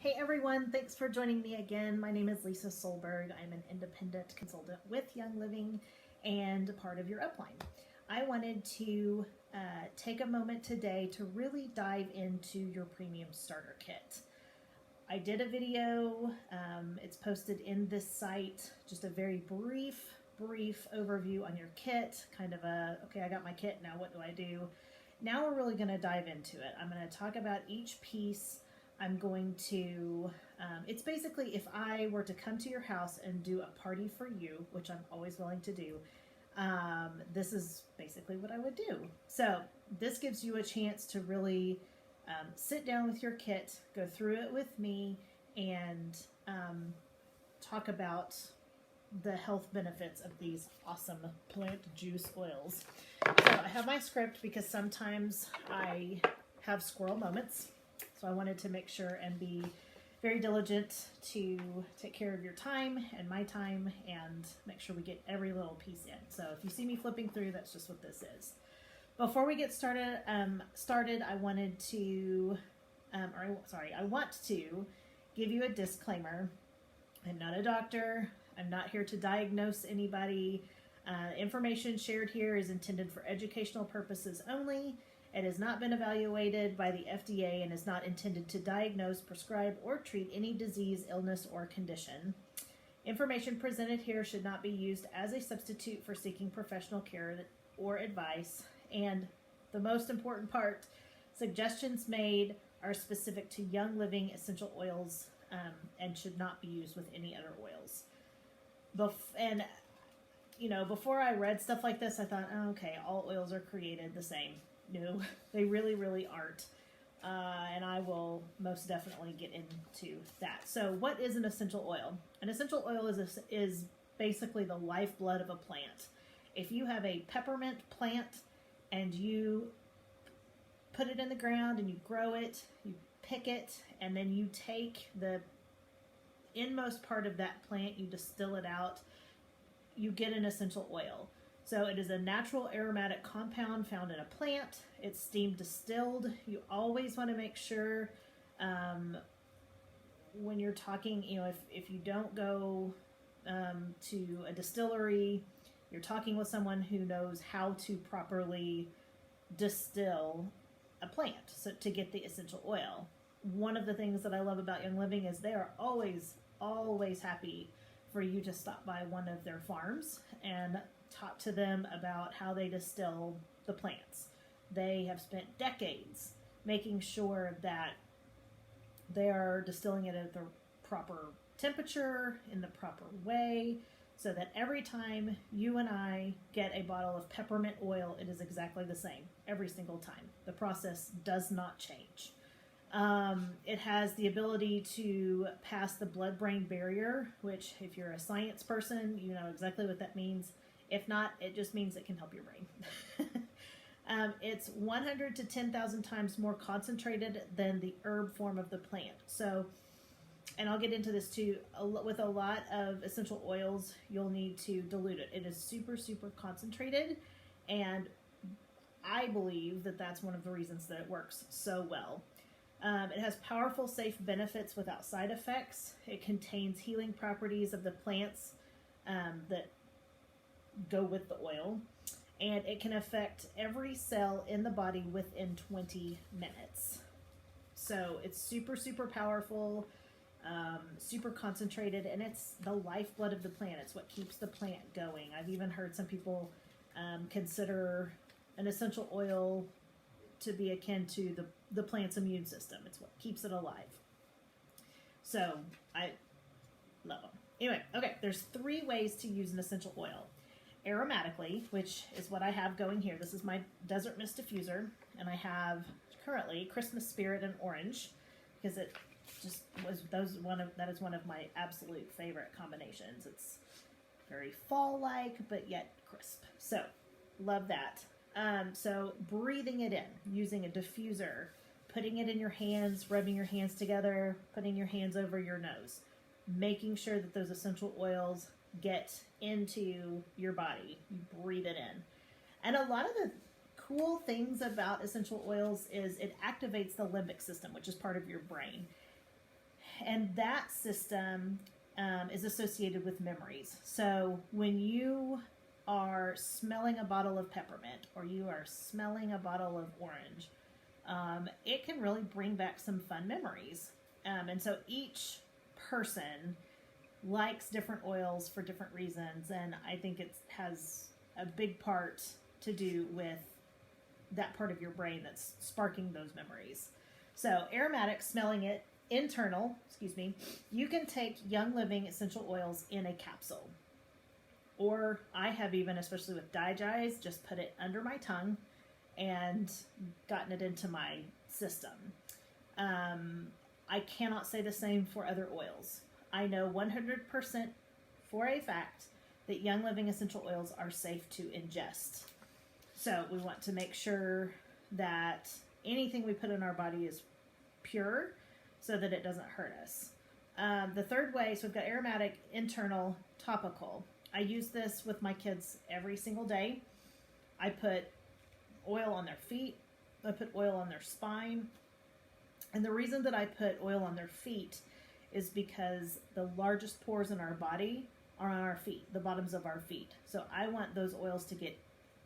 Hey everyone, thanks for joining me again. My name is Lisa Solberg. I'm an independent consultant with Young Living and part of your upline. I wanted to take a moment today to really dive into your premium starter kit. I did a video, it's posted in this site, just a very brief overview on your kit, kind of okay, I got my kit, now what do I do? Now we're really going to dive into it. I'm going to talk about each piece. I'm going to, it's basically if I were to come to your house and do a party for you, which I'm always willing to do, this is basically what I would do. So this gives you a chance to really sit down with your kit, go through it with me, and talk about the health benefits of these awesome plant juice oils. So I have my script because sometimes I have squirrel moments. So I wanted to make sure and be very diligent to take care of your time and my time and make sure we get every little piece in. So if you see me flipping through, that's just what this is. Before we get started, I wanted to, I want to give you a disclaimer. I'm not a doctor. I'm not here to diagnose anybody. Information shared here is intended for educational purposes only. It has not been evaluated by the FDA and is not intended to diagnose, prescribe, or treat any disease, illness, or condition. Information presented here should not be used as a substitute for seeking professional care or advice. And the most important part, suggestions made are specific to Young Living essential oils and should not be used with any other oils. Before I read stuff like this, I thought, oh, okay, all oils are created the same. No, they really, really aren't. And I will most definitely get into that. So what is an essential oil? An essential oil is basically the lifeblood of a plant. If you have a peppermint plant and you put it in the ground and you grow it, you pick it, and then you take the inmost part of that plant, you distill it out, you get an essential oil. So it is a natural aromatic compound found in a plant. It's steam distilled. You always want to make sure when you're talking, if you don't go to a distillery, you're talking with someone who knows how to properly distill a plant to get the essential oil. One of the things that I love about Young Living is they are always happy for you to stop by one of their farms and talk to them about how they distill the plants. They have spent decades making sure that they are distilling it at the proper temperature, in the proper way, so that every time you and I get a bottle of peppermint oil, it is exactly the same every single time. The process does not change. It has the ability to pass the blood-brain barrier, which if you're a science person, you know exactly what that means. If not, it just means it can help your brain. It's 100 to 10,000 times more concentrated than the herb form of the plant. So, and I'll get into this too, with a lot of essential oils, you'll need to dilute it. It is super, super concentrated, and I believe that that's one of the reasons that it works so well. It has powerful, safe benefits without side effects. It contains healing properties of the plants that go with the oil, and it can affect every cell in the body within 20 minutes. So it's super, super powerful, super concentrated, and it's the lifeblood of the plant. It's what keeps the plant going. I've even heard some people consider an essential oil to be akin to the plant's immune system. It's what keeps it alive. So I love them. Anyway, okay, there's 3 ways to use an essential oil. Aromatically, which is what I have going here. This is my Desert Mist Diffuser, and I have currently Christmas Spirit and Orange, because it just was that is one of my absolute favorite combinations. It's very fall-like, but yet crisp. So, love that. So breathing it in, using a diffuser, putting it in your hands, rubbing your hands together, putting your hands over your nose, making sure that those essential oils get into your body. You breathe it in. And a lot of the cool things about essential oils is it activates the limbic system, which is part of your brain. And that system is associated with memories. So when you are smelling a bottle of peppermint or you are smelling a bottle of orange, it can really bring back some fun memories. And so each person likes different oils for different reasons, and I think it has a big part to do with that part of your brain that's sparking those memories. So aromatic, smelling it, internal, you can take Young Living essential oils in a capsule. Or I have even, especially with DiGize, just put it under my tongue and gotten it into my system. I cannot say the same for other oils. I know 100% for a fact that Young Living essential oils are safe to ingest. So we want to make sure that anything we put in our body is pure so that it doesn't hurt us. The third way, so we've got aromatic, internal, topical. I use this with my kids every single day. I put oil on their feet. I put oil on their spine. And the reason that I put oil on their feet is because the largest pores in our body are on our feet, the bottoms of our feet. So I want those oils to get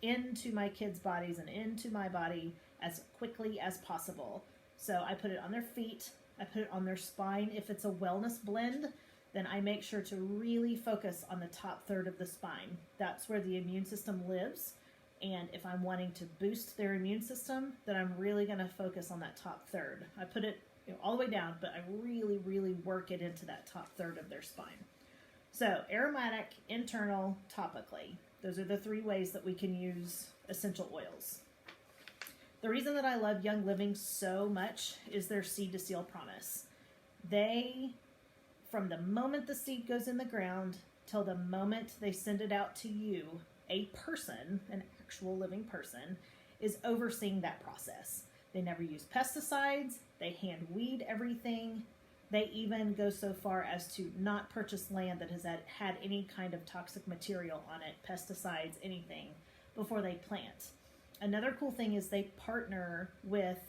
into my kids' bodies and into my body as quickly as possible. So I put it on their feet. I put it on their spine. If it's a wellness blend, then I make sure to really focus on the top third of the spine. That's where the immune system lives. And if I'm wanting to boost their immune system, then I'm really going to focus on that top third. I put it all the way down, but I really, really work it into that top third of their spine. So aromatic, internal, topically. Those are the three ways that we can use essential oils. The reason that I love Young Living so much is their seed to seal promise. They, from the moment the seed goes in the ground till the moment they send it out to you, a person, an actual living person, is overseeing that process. They never use pesticides. They hand weed everything. They even go so far as to not purchase land that has had any kind of toxic material on it, pesticides, anything, before they plant. Another cool thing is they partner with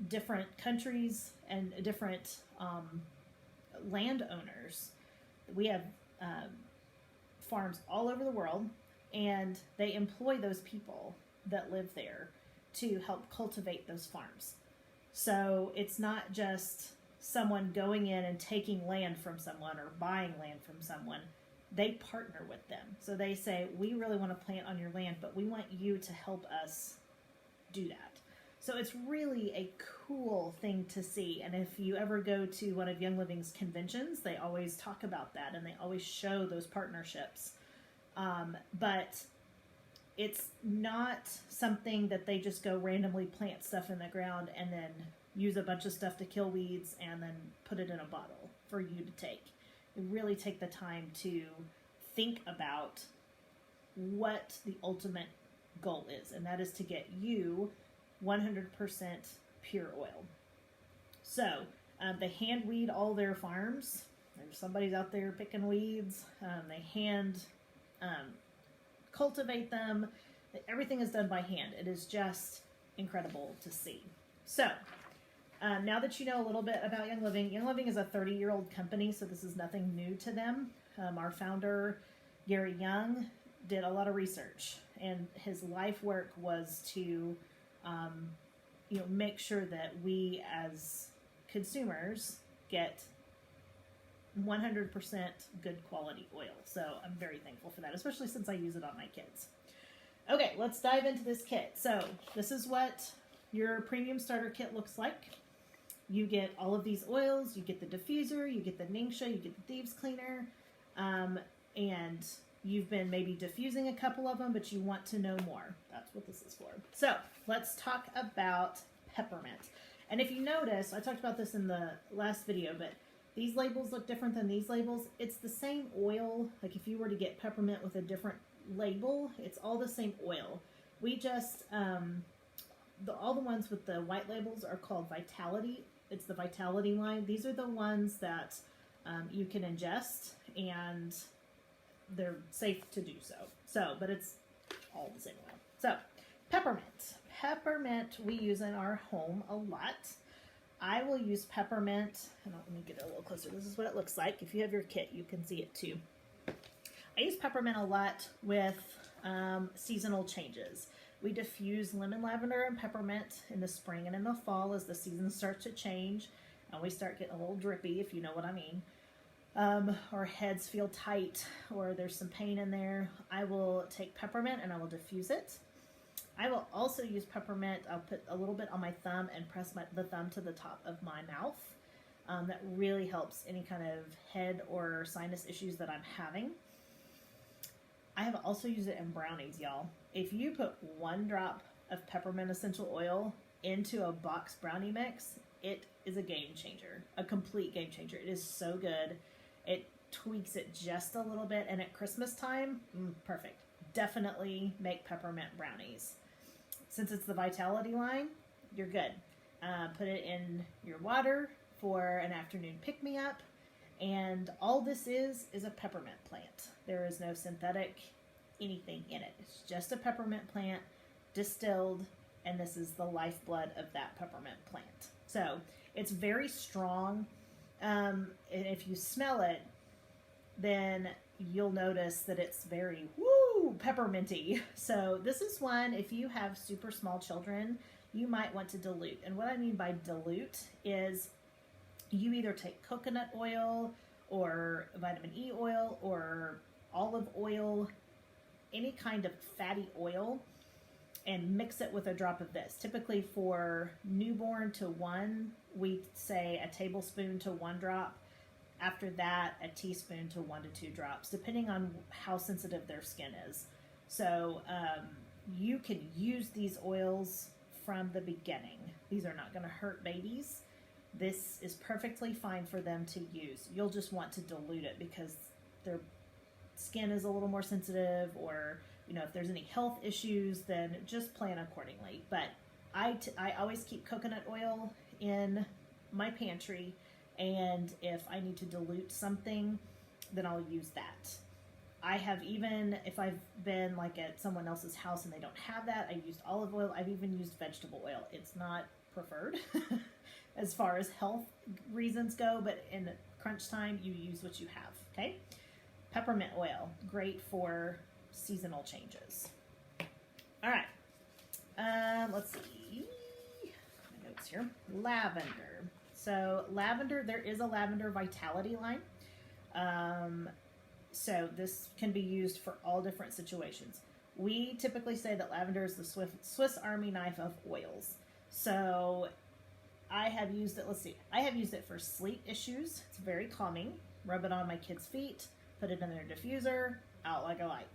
different countries and different landowners. We have farms all over the world, and they employ those people that live there to help cultivate those farms. So it's not just someone going in and taking land from someone or buying land from someone. They partner with them. So they say, we really want to plant on your land, but we want you to help us do that. So it's really a cool thing to see. And if you ever go to one of Young Living's conventions, they always talk about that and they always show those partnerships. But it's not something that they just go randomly plant stuff in the ground and then use a bunch of stuff to kill weeds and then put it in a bottle for you to take. You really take the time to think about what the ultimate goal is, and that is to get you 100% pure oil. So they hand weed all their farms. There's somebody's out there picking weeds. They hand cultivate them. Everything is done by hand. It is just incredible to see. So now that you know a little bit about Young Living is a 30-year-old company, so this is nothing new to them. Our founder, Gary Young, did a lot of research, and his life work was to make sure that we as consumers get 100% good quality oil. So I'm very thankful for that, especially since I use it on my kids. Okay, let's dive into this kit. So this is what your premium starter kit looks like. You get all of these oils, you get the diffuser, you get the Ningxia, you get the thieves cleaner, and you've been maybe diffusing a couple of them, but you want to know more. That's what this is for. So let's talk about peppermint. And if you notice, I talked about this in the last video, but these labels look different than these labels. It's the same oil. Like if you were to get peppermint with a different label, it's all the same oil. We just, all the ones with the white labels are called Vitality. It's the Vitality line. These are the ones that you can ingest, and they're safe to do so. But it's all the same oil. So, peppermint. Peppermint we use in our home a lot. I will use peppermint. Let me get it a little closer. This is what it looks like. If you have your kit, you can see it too. I use peppermint a lot with seasonal changes. We diffuse lemon, lavender, and peppermint in the spring and in the fall as the seasons start to change and we start getting a little drippy, if you know what I mean. Or heads feel tight or there's some pain in there. I will take peppermint and I will diffuse it. I will also use peppermint. I'll put a little bit on my thumb and press the thumb to the top of my mouth. That really helps any kind of head or sinus issues that I'm having. I have also used it in brownies, y'all. If you put 1 drop of peppermint essential oil into a box brownie mix, it is a game changer, a complete game changer. It is so good. It tweaks it just a little bit, and at Christmas time, perfect. Definitely make peppermint brownies. Since it's the Vitality line, you're good. Put it in your water for an afternoon pick-me-up, and all this is a peppermint plant. There is no synthetic anything in it. It's just a peppermint plant distilled, and this is the lifeblood of that peppermint plant. So it's very strong. And if you smell it, then you'll notice that it's very pepperminty. So this is one, if you have super small children, you might want to dilute. And what I mean by dilute is you either take coconut oil or vitamin E oil or olive oil, any kind of fatty oil, and mix it with a drop of this. Typically for newborn to 1, we say a tablespoon to 1 drop. After that, a teaspoon to 1 to 2 drops, depending on how sensitive their skin is. So you can use these oils from the beginning. These are not going to hurt babies. This is perfectly fine for them to use. You'll just want to dilute it because their skin is a little more sensitive, or if there's any health issues, then just plan accordingly. But I always keep coconut oil in my pantry, and if I need to dilute something, then I'll use that. I have even, if I've been like at someone else's house and they don't have that, I used olive oil. I've even used vegetable oil. It's not preferred as far as health reasons go, but in crunch time, you use what you have, okay? Peppermint oil, great for seasonal changes. All right, let's see, my notes here. Lavender. So lavender, there is a lavender Vitality line. So this can be used for all different situations. We typically say that lavender is the Swiss Army knife of oils. So I have used it, I have used it for sleep issues. It's very calming. Rub it on my kids' feet, put it in their diffuser, out like a light.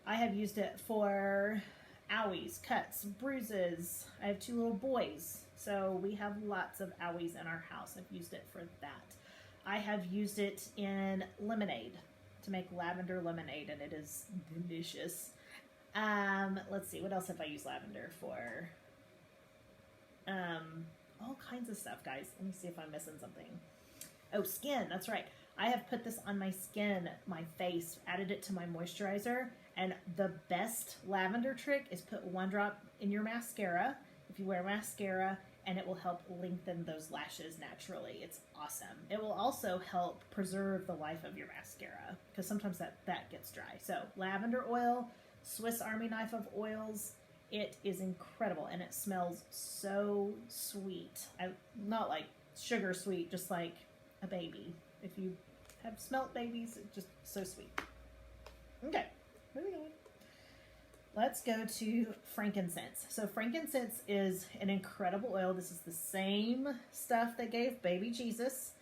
I have used it for owies, cuts, bruises. I have 2 little boys, so we have lots of owies in our house. I've used it for that. I have used it in lemonade, to make lavender lemonade, and it is delicious. Let's see, what else have I used lavender for? All kinds of stuff, guys. Let me see if I'm missing something. Oh, skin, that's right. I have put this on my skin, my face, added it to my moisturizer, and the best lavender trick is put 1 drop in your mascara, if you wear mascara, and it will help lengthen those lashes naturally. It's awesome. It will also help preserve the life of your mascara, because sometimes that gets dry. So lavender oil, Swiss Army knife of oils, it is incredible, and it smells so sweet. Not like sugar sweet, just like a baby. If you have smelt babies, it's just so sweet. Okay, moving on. Let's go to frankincense. So frankincense is an incredible oil. This is the same stuff that gave baby Jesus.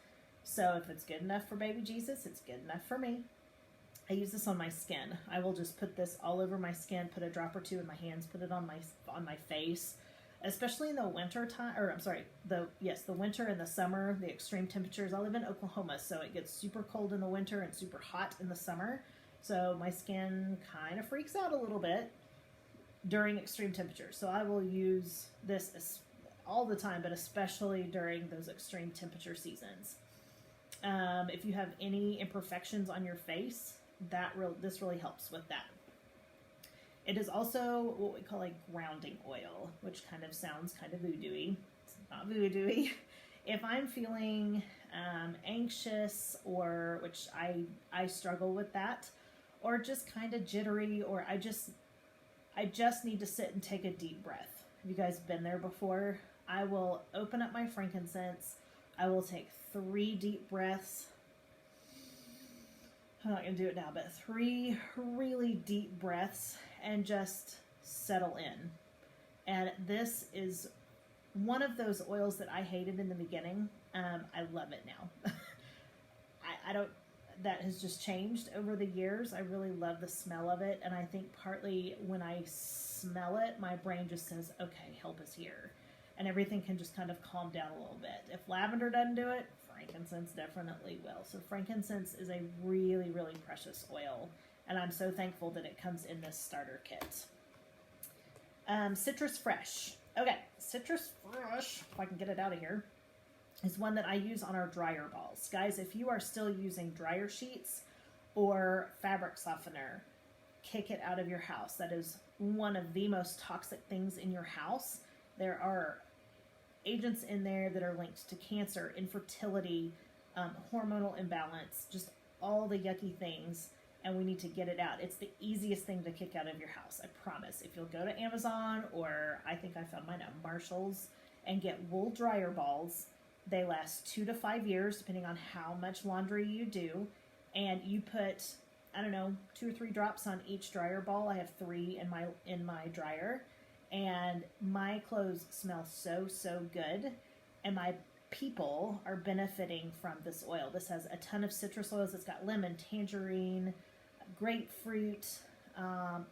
So if it's good enough for baby Jesus, it's good enough for me. I use this on my skin. I will just put this all over my skin, put a drop or 2 in my hands, put it on my face, especially in the winter time, or I'm sorry, the winter and the summer, the extreme temperatures. I live in Oklahoma, so it gets super cold in the winter and super hot in the summer. So my skin kind of freaks out a little bit during extreme temperatures. So I will use this all the time, but especially during those extreme temperature seasons. If you have any imperfections on your face, this really helps with that. It is also what we call a grounding oil, which kind of sounds kind of voodoo-y. It's not voodoo-y. if I'm feeling anxious, or which I struggle with that, or just kind of jittery, or I just need to sit and take a deep breath. Have you guys been there before? I will open up my frankincense. I will take 3 deep breaths. I'm not going to do it now, but 3 really deep breaths and just settle in. And this is one of those oils that I hated in the beginning. I love it now. I don't, that has just changed over the years. I really love the smell of it. And I think partly when I smell it, my brain just says, okay, help is here. And everything can just kind of calm down a little bit. If lavender doesn't do it, frankincense definitely will. So frankincense is a really, really precious oil. And I'm so thankful that it comes in this starter kit. Citrus Fresh. Okay, Citrus Fresh, if I can get it out of here, is one that I use on our dryer balls. Guys, if you are still using dryer sheets or fabric softener, kick it out of your house. That is one of the most toxic things in your house. There are agents in there that are linked to cancer, infertility, hormonal imbalance, just all the yucky things, and we need to get it out. It's the easiest thing to kick out of your house, I promise. If you'll go to Amazon, or I think I found mine at Marshall's, and get wool dryer balls, they last 2 to 5 years, depending on how much laundry you do, and you put, I don't know, 2 or 3 drops on each dryer ball. I have 3 in my dryer, and my clothes smell so good, and my people are benefiting from this oil. This has a ton of citrus oils. It's got lemon, tangerine, grapefruit,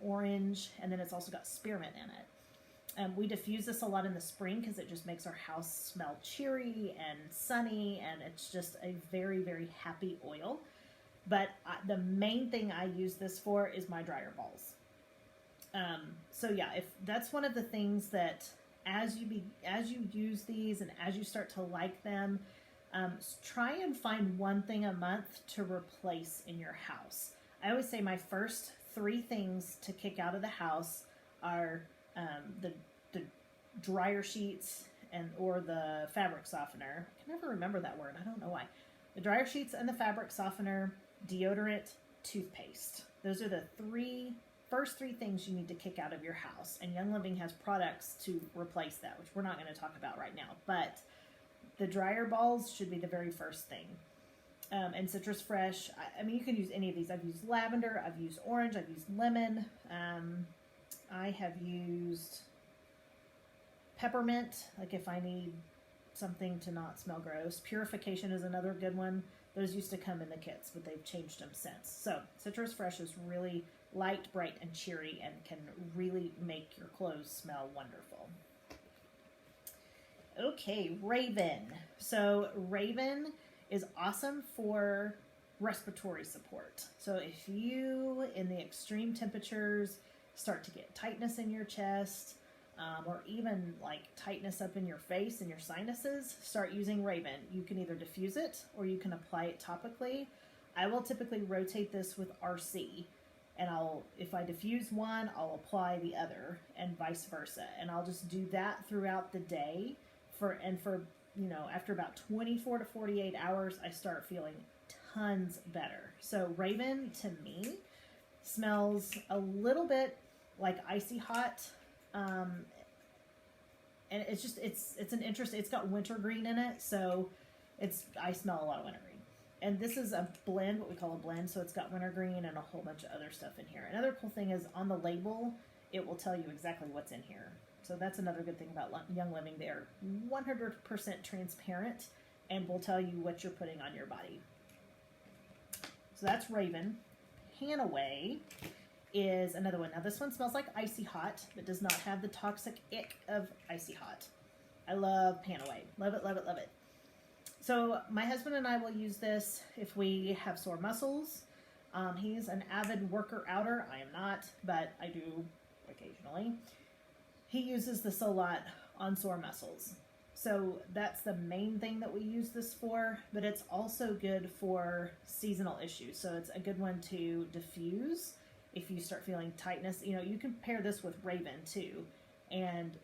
orange, and then it's also got spearmint in it. We diffuse this a lot in the spring because it just makes our house smell cheery and sunny, and it's just a very, very happy oil. But the main thing I use this for is my dryer balls. So yeah, if that's one of the things that as you use these and as you start to like them, try and find one thing a month to replace in your house. I always say my first 3 things to kick out of the house are the dryer sheets or the fabric softener. I can never remember that word. I don't know why. The dryer sheets and the fabric softener, deodorant, toothpaste. Those are the first three things you need to kick out of your house. And Young Living has products to replace that, which we're not going to talk about right now. But the dryer balls should be the very first thing. And Citrus Fresh, I mean, you can use any of these. I've used lavender, I've used orange, I've used lemon. I have used peppermint, like if I need something to not smell gross. Purification is another good one. Those used to come in the kits, but they've changed them since. So Citrus Fresh is really light, bright, and cheery, and can really make your clothes smell wonderful. Okay, Raven. So Raven is awesome for respiratory support. So if you, in the extreme temperatures, start to get tightness in your chest, or even like tightness up in your face and your sinuses, start using Raven. You can either diffuse it or you can apply it topically. I will typically rotate this with RC, and if I diffuse one, I'll apply the other, and vice versa. And I'll just do that throughout the day for after about 24 to 48 hours, I start feeling tons better. So Raven, to me, smells a little bit like icy hot, and it's an interesting. It's got wintergreen in it, so I smell a lot of wintergreen. And this is a blend, what we call a blend, so it's got wintergreen and a whole bunch of other stuff in here. Another cool thing is on the label, it will tell you exactly what's in here. So that's another good thing about Young Living. They are 100% transparent and will tell you what you're putting on your body. So that's Raven. Panaway is another one. Now this one smells like icy hot, but does not have the toxic ick of icy hot. I love Panaway. Love it, love it, love it. So my husband and I will use this if we have sore muscles. He's an avid worker-outer. I am not, but I do occasionally. He uses this a lot on sore muscles. So that's the main thing that we use this for, but it's also good for seasonal issues. So it's a good one to diffuse if you start feeling tightness. You can pair this with Raven too, and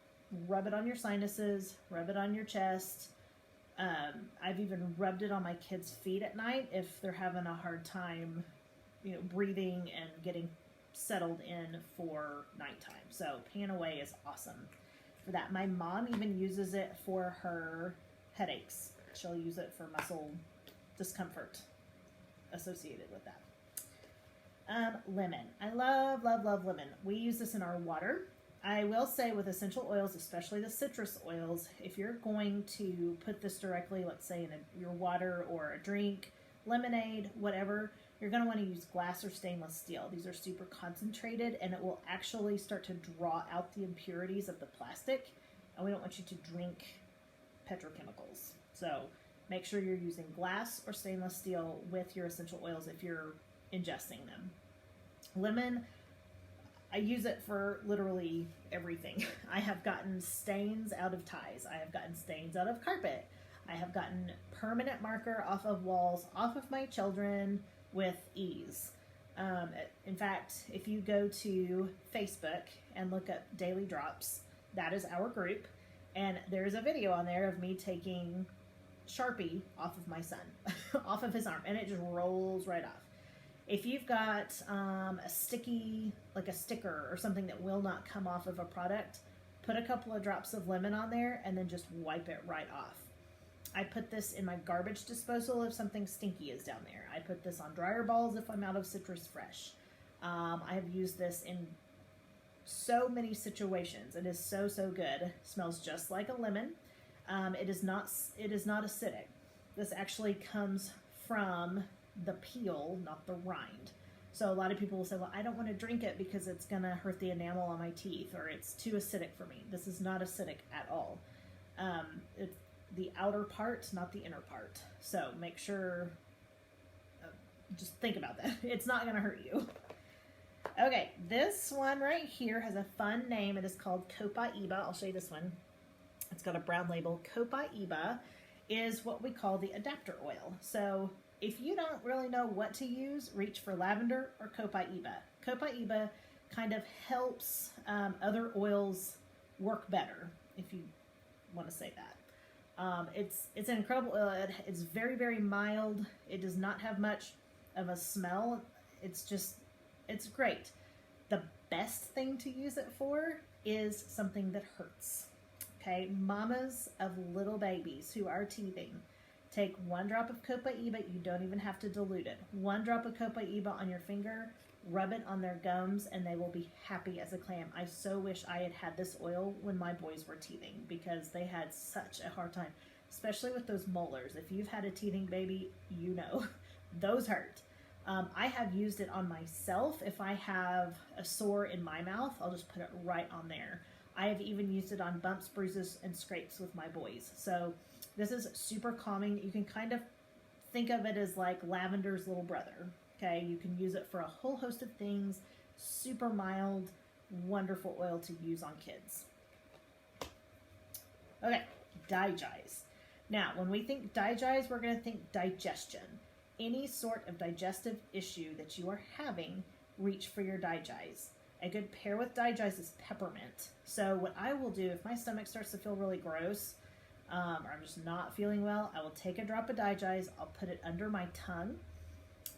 rub it on your sinuses, rub it on your chest. I've even rubbed it on my kids' feet at night if they're having a hard time, breathing and getting settled in for nighttime. So Pan Away is awesome for that. My mom even uses it for her headaches. She'll use it for muscle discomfort associated with that. Lemon. I love, love, love lemon. We use this in our water. I will say with essential oils, especially the citrus oils, if you're going to put this directly, let's say in your water or a drink, lemonade, whatever, you're going to want to use glass or stainless steel. These are super concentrated and it will actually start to draw out the impurities of the plastic. And we don't want you to drink petrochemicals. So make sure you're using glass or stainless steel with your essential oils if you're ingesting them. Lemon, I use it for literally everything. I have gotten stains out of ties. I have gotten stains out of carpet. I have gotten permanent marker off of walls, off of my children with ease. In fact, if you go to Facebook and look up Daily Drops, that is our group. And there's a video on there of me taking Sharpie off of my son, off of his arm, and it just rolls right off. If you've got a sticky, like a sticker or something that will not come off of a product, put a couple of drops of lemon on there and then just wipe it right off. I put this in my garbage disposal if something stinky is down there. I put this on dryer balls if I'm out of Citrus Fresh. I have used this in so many situations. It is so, so good. Smells just like a lemon. It is not acidic. This actually comes from the peel, not the rind. So a lot of people will say, well, I don't want to drink it because it's going to hurt the enamel on my teeth or it's too acidic for me. This is not acidic at all. It's the outer part, not the inner part. So make sure, just think about that. It's not going to hurt you. Okay, this one right here has a fun name. It is called Copaiba. I'll show you this one. It's got a brown label. Copaiba is what we call the adapter oil. So if you don't really know what to use, reach for lavender or Copaiba. Copaiba kind of helps other oils work better, if you want to say that. It's an incredible oil. It's very, very mild. It does not have much of a smell. It's great. The best thing to use it for is something that hurts. Okay, mamas of little babies who are teething, take 1 drop of Copaiba. You don't even have to dilute it. 1 drop of Copaiba on your finger, rub it on their gums, and they will be happy as a clam. I so wish I had had this oil when my boys were teething because they had such a hard time, especially with those molars. If you've had a teething baby, you know, those hurt. I have used it on myself. If I have a sore in my mouth, I'll just put it right on there. I have even used it on bumps, bruises, and scrapes with my boys. So this is super calming. You can kind of think of it as like lavender's little brother. Okay, you can use it for a whole host of things. Super mild, wonderful oil to use on kids. Okay, Digize. Now, when we think Digize, we're going to think digestion. Any sort of digestive issue that you are having, reach for your Digize. A good pair with Digize is peppermint. So what I will do, if my stomach starts to feel really gross, or I'm just not feeling well, I will take a drop of Digize, I'll put it under my tongue,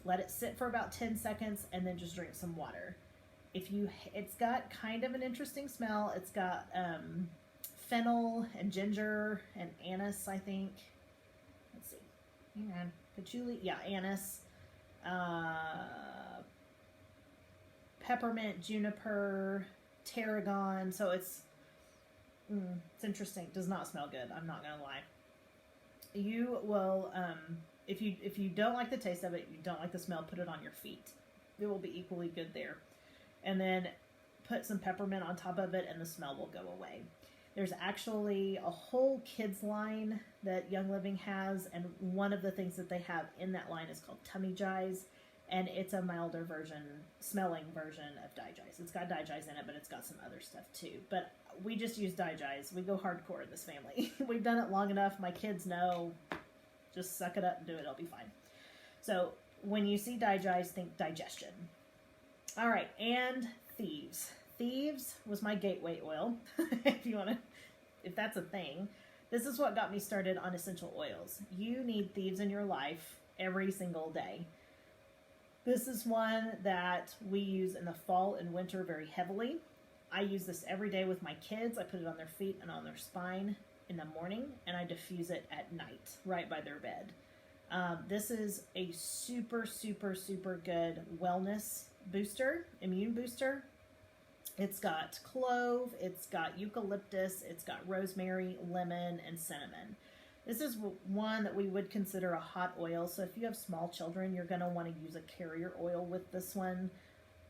let it sit for about 10 seconds, and then just drink some water. It's got kind of an interesting smell. It's got fennel and ginger and anise, I think. Let's see. Hang on. Patchouli, yeah, anise. Peppermint, juniper, tarragon. So it's interesting. It does not smell good. I'm not gonna lie. You will, if you don't like the taste of it, you don't like the smell, put it on your feet. It will be equally good there. And then put some peppermint on top of it, and the smell will go away. There's actually a whole kids line that Young Living has, and one of the things that they have in that line is called Tummy Jize, and it's a milder smelling version of Digize. It's got Digize in it, but it's got some other stuff too. But we just use Digize. We go hardcore in this family. We've done it long enough. My kids know. Just suck it up and do it. It'll be fine. So when you see Digize, think digestion. All right, and Thieves. Thieves was my gateway oil, if that's a thing. This is what got me started on essential oils. You need thieves in your life every single day. This is one that we use in the fall and winter very heavily. I use this every day with my kids. I put it on their feet and on their spine in the morning, and I diffuse it at night, right by their bed. This is a super, super, super good wellness booster, immune booster. It's got clove, it's got eucalyptus, it's got rosemary, lemon, and cinnamon. This is one that we would consider a hot oil. So if you have small children, you're going to want to use a carrier oil with this one.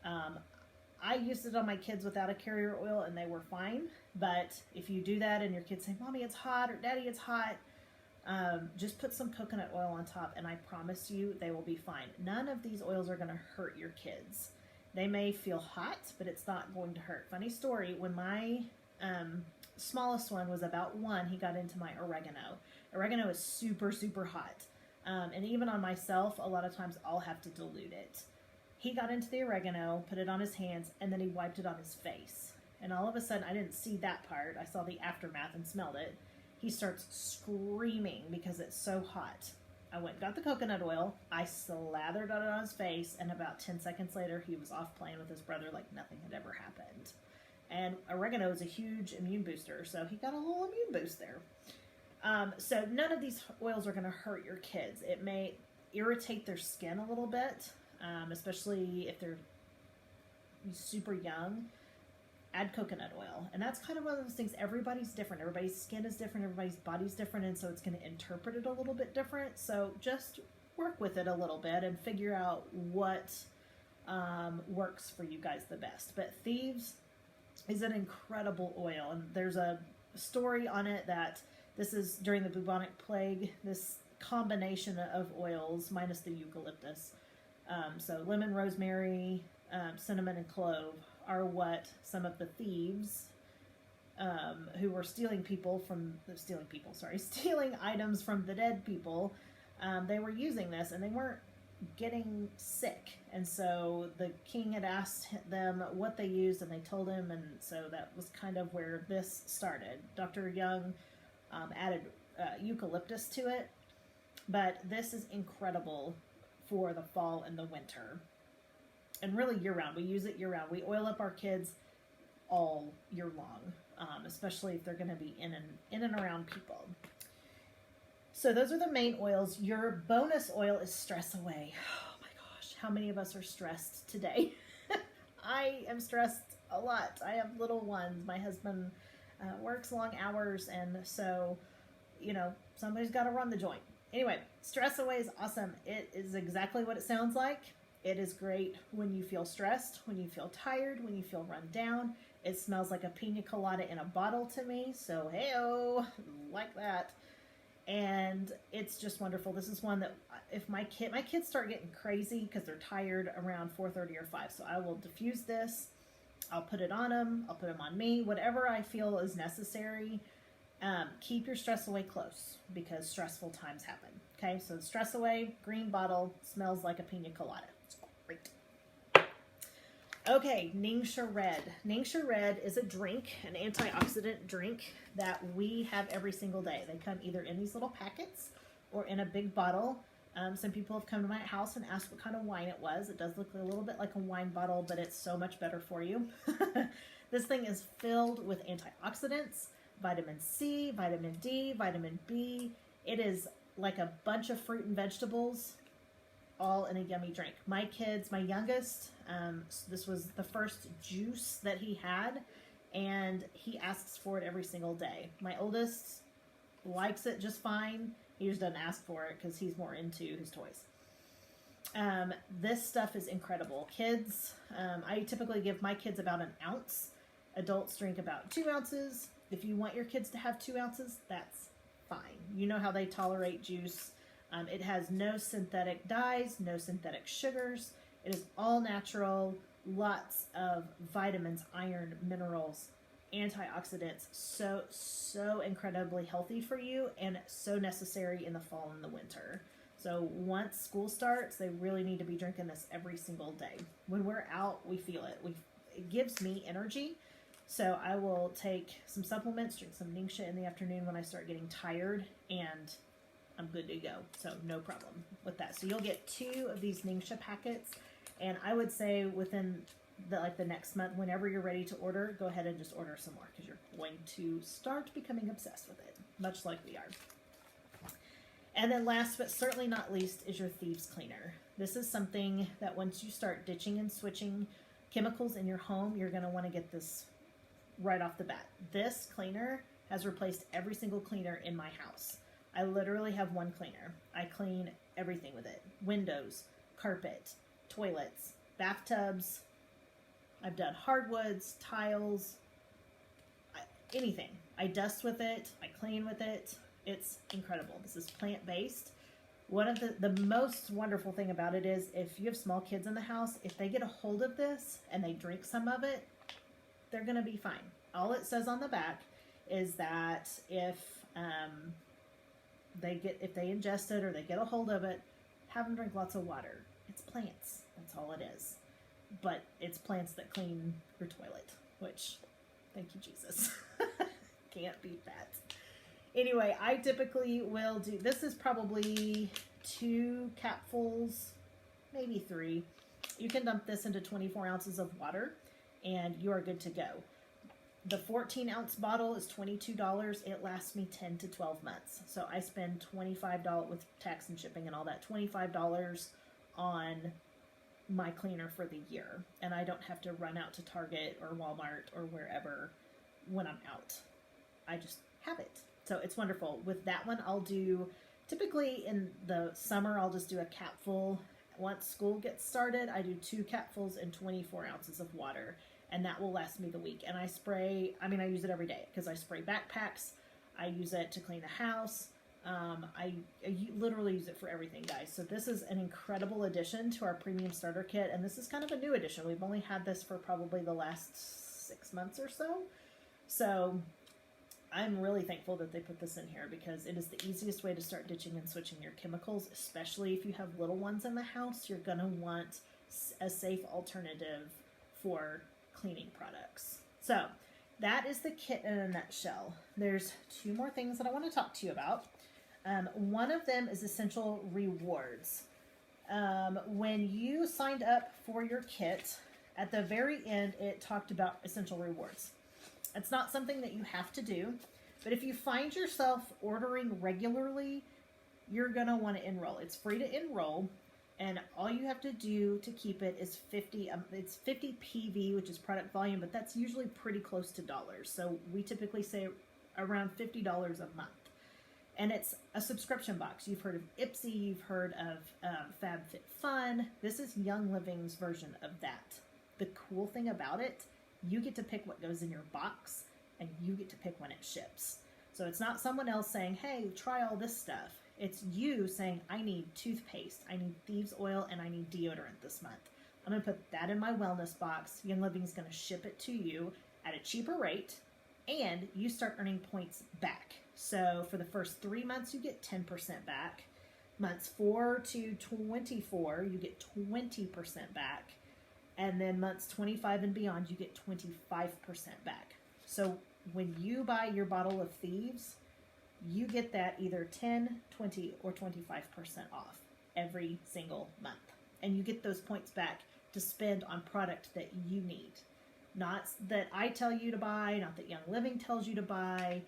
I used it on my kids without a carrier oil and they were fine. But if you do that and your kids say, Mommy, it's hot, or Daddy, it's hot, just put some coconut oil on top and I promise you they will be fine. None of these oils are going to hurt your kids. They may feel hot, but it's not going to hurt. Funny story, when my smallest one was about 1, he got into my oregano. Oregano is super, super hot. And even on myself, a lot of times I'll have to dilute it. He got into the oregano, put it on his hands, and then he wiped it on his face. And all of a sudden, I didn't see that part. I saw the aftermath and smelled it. He starts screaming because it's so hot. I went and got the coconut oil. I slathered it on his face, and about 10 seconds later, he was off playing with his brother like nothing had ever happened. And oregano is a huge immune booster, so he got a little immune boost there. So none of these oils are going to hurt your kids. It may irritate their skin a little bit, especially if they're super young. Add coconut oil. And that's kind of one of those things, everybody's different. Everybody's skin is different, everybody's body's different, and so it's going to interpret it a little bit different. So just work with it a little bit and figure out what works for you guys the best. But Thieves is an incredible oil, and there's a story on it that this is during the bubonic plague, this combination of oils minus the eucalyptus. So lemon, rosemary, cinnamon, and clove are what some of the thieves who were stealing items from the dead people, they were using this and they weren't getting sick. And so the king had asked them what they used and they told him, and so that was kind of where this started. Dr. Young added eucalyptus to it, but this is incredible for the fall and the winter. And really year-round. We use it year-round. We oil up our kids all year long, especially if they're going to be in and around people. So those are the main oils. Your bonus oil is Stress Away. Oh my gosh, how many of us are stressed today? I am stressed a lot. I have little ones. My husband works long hours, and so, somebody's got to run the joint. Anyway, Stress Away is awesome. It is exactly what it sounds like. It is great when you feel stressed, when you feel tired, when you feel run down. It smells like a pina colada in a bottle to me, so hey-oh, like that. And it's just wonderful. This is one that if my kids start getting crazy because they're tired around 4:30 or 5, so I will diffuse this. I'll put it on them. I'll put them on me. Whatever I feel is necessary. Keep your Stress Away close because stressful times happen. Okay, so Stress Away, green bottle, smells like a pina colada. It's great. Okay, Ningxia Red. Ningxia Red is a drink, an antioxidant drink that we have every single day. They come either in these little packets or in a big bottle. Some people have come to my house and asked what kind of wine it was. It does look a little bit like a wine bottle, but it's so much better for you. This thing is filled with antioxidants, vitamin C, vitamin D, vitamin B. It is like a bunch of fruit and vegetables all in a yummy drink. My youngest, this was the first juice that he had, and he asks for it every single day. My oldest likes it just fine. He just doesn't ask for it because he's more into his toys. This stuff is incredible. Kids, I typically give my kids about an ounce. Adults drink about 2 ounces. If you want your kids to have 2 ounces, that's fine. You know how they tolerate juice. It has no synthetic dyes, no synthetic sugars. It is all natural, lots of vitamins, iron, minerals, antioxidants. So incredibly healthy for you and so necessary in the fall and the winter. So once school starts, they really need to be drinking this every single day. When we're out, we feel it. It gives me energy. So I will take some supplements, drink some Ningxia in the afternoon when I start getting tired, and I'm good to go. So no problem with that. So you'll get 2 of these Ningxia packets, and I would say within the next month, whenever you're ready to order, go ahead and just order some more, because you're going to start becoming obsessed with it, much like we are. And then last but certainly not least is your Thieves Cleaner. This is something that once you start ditching and switching chemicals in your home, you're going to want to get this right off the bat. This cleaner has replaced every single cleaner in my house. I literally have one cleaner. I clean everything with it. Windows, carpet, toilets, bathtubs. I've done hardwoods, tiles, anything. I dust with it. I clean with it. It's incredible. This is plant-based. One of the most wonderful thing about it is if you have small kids in the house, if they get a hold of this and they drink some of it, they're going to be fine. All it says on the back is that if they ingest it or they get a hold of it, have them drink lots of water. It's plants. That's all it is. But it's plants that clean your toilet, which, thank you, Jesus. Can't beat that. Anyway, I typically will do, this is probably 2 capfuls, maybe 3. You can dump this into 24 ounces of water, and you are good to go. The 14-ounce bottle is $22. It lasts me 10 to 12 months. So I spend $25 with tax and shipping and all that, $25 on my cleaner for the year. And I don't have to run out to Target or Walmart or wherever when I'm out. I just have it. So it's wonderful. With that one, I'll do, typically in the summer, I'll just do a capful. Once school gets started, I do 2 capfuls and 24 ounces of water, and that will last me the week. And I spray, I use it every day because I spray backpacks. I use it to clean the house. I literally use it for everything, guys. So this is an incredible addition to our premium starter kit, and this is kind of a new addition. We've only had this for probably the last 6 months or so. So I'm really thankful that they put this in here because it is the easiest way to start ditching and switching your chemicals, especially if you have little ones in the house. You're going to want a safe alternative for cleaning products. So that is the kit in a nutshell. There's 2 more things that I want to talk to you about. One of them is Essential Rewards. When you signed up for your kit, at the very end, it talked about Essential Rewards. It's not something that you have to do, but if you find yourself ordering regularly, you're going to want to enroll. It's free to enroll, and all you have to do to keep it is 50, it's 50 PV, which is product volume, but that's usually pretty close to dollars. So we typically say around $50 a month. And it's a subscription box. You've heard of Ipsy, you've heard of FabFitFun. This is Young Living's version of that. The cool thing about it, you get to pick what goes in your box, and you get to pick when it ships. So it's not someone else saying, hey, try all this stuff. It's you saying, I need toothpaste, I need Thieves oil, and I need deodorant this month. I'm going to put that in my wellness box. Young Living is going to ship it to you at a cheaper rate, and you start earning points back. So for the first 3 months, you get 10% back. Months 4 to 24, you get 20% back. And then months 25 and beyond, you get 25% back. So when you buy your bottle of Thieves, you get that either 10, 20, or 25% off every single month. And you get those points back to spend on product that you need. Not that I tell you to buy, not that Young Living tells you to buy,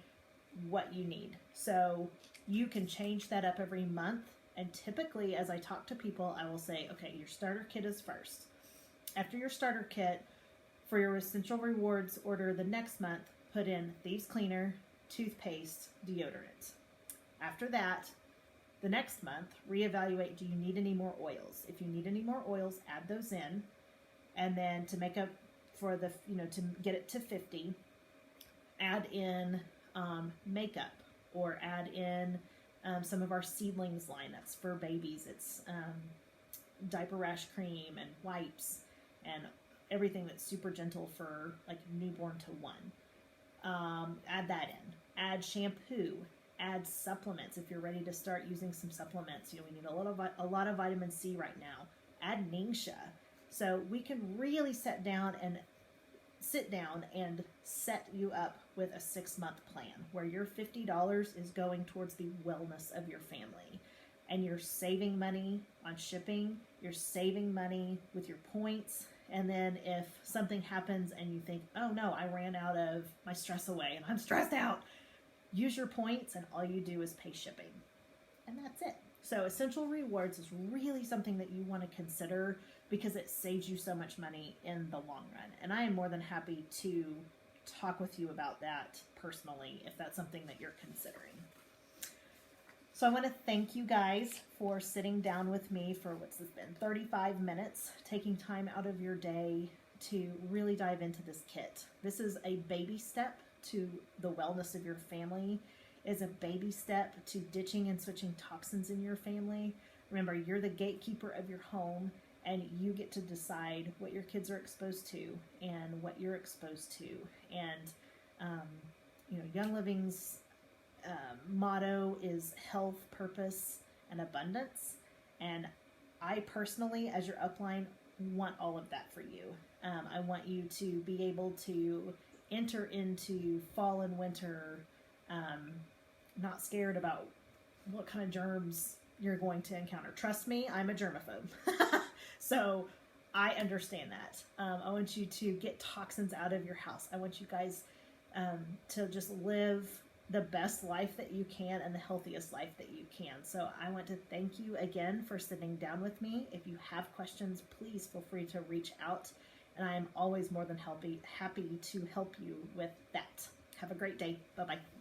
what you need. So you can change that up every month. And typically, as I talk to people, I will say, okay, your starter kit is first. After your starter kit, for your Essential Rewards order the next month, put in Thieves Cleaner, toothpaste, deodorant. After that, the next month, reevaluate, do you need any more oils? If you need any more oils, add those in. And then to make up for the, to get it to 50, add in makeup, or add in some of our seedlings line. That's for babies. It's diaper rash cream and wipes and everything that's super gentle for like newborn to 1. Add that in. Add shampoo. Add supplements if you're ready to start using some supplements. We need a lot of vitamin C right now. Add Ningxia. So we can really sit down and sit down and set you up with a 6-month plan where your $50 is going towards the wellness of your family. And you're saving money on shipping, you're saving money with your points. And then if something happens and you think, oh no, I ran out of my stress away and I'm stressed out, use your points and all you do is pay shipping. And that's it. So Essential Rewards is really something that you want to consider because it saves you so much money in the long run. And I am more than happy to talk with you about that personally if that's something that you're considering. So I want to thank you guys for sitting down with me for what's this been, 35 minutes, taking time out of your day to really dive into this kit. This is a baby step to the wellness of your family, is a baby step to ditching and switching toxins in your family. Remember, you're the gatekeeper of your home, and you get to decide what your kids are exposed to and what you're exposed to. And, Young Living's motto is health, purpose, and abundance. And I personally, as your upline, want all of that for you. I want you to be able to enter into fall and winter not scared about what kind of germs you're going to encounter. Trust me, I'm a germaphobe. So I understand that. I want you to get toxins out of your house. I want you guys to just live the best life that you can and the healthiest life that you can. So I want to thank you again for sitting down with me. If you have questions, please feel free to reach out. And I am always more than happy to help you with that. Have a great day. Bye-bye.